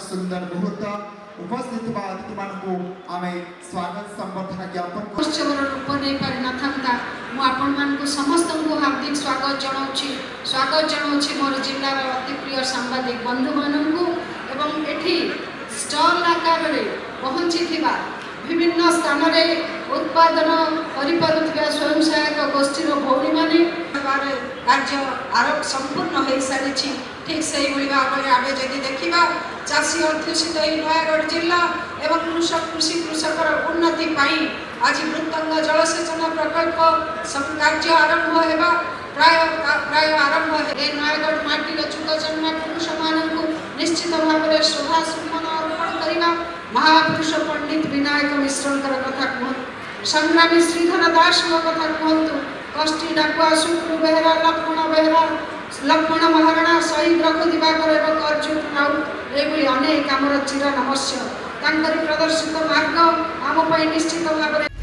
सुंदर मुहूर्त उपस्थित अतिथि मानक आम स्वागत संबर्धना ज्ञापन उत्सव रूप नहीं पारि न था मुझे समस्त को हार्दिक स्वागत जनाऊँ मोर जिलार अति प्रिय सांबादिक बंधु मानू एवं एठी स्टल आकार में पहुँची विभिन्न स्थान में उत्पादन कर स्वयं सहायक गोष्ठीर भौणी मैंने कार्य संपूर्ण हो सारी ठीक से भाव में आम जदि देखा चाषी अध्युषित नयागढ़ जिला एवं कृषि कृषकर उन्नति आज मृतंग जलसेचन प्रकल्प कार्य आरंभ होगा प्राय आरंभ है नयागढ़ माटीर जुग जन्मा पुरुष मानू निश्चित भाव में शोभा सुमन अर्पण करने महापुरुष पंडित विनायक मिश्र कथा कहतु संग्रामी श्रीधर दास कथा कहतु कष्टी डाकुआ शुक्र बेहरा लक्ष्मण महारणा शहीद रघु दिवाकर एवं अर्जुन राउत ये अनेक आमर चिर नमस्य प्रदर्शित मार्ग आम निश्चित भाव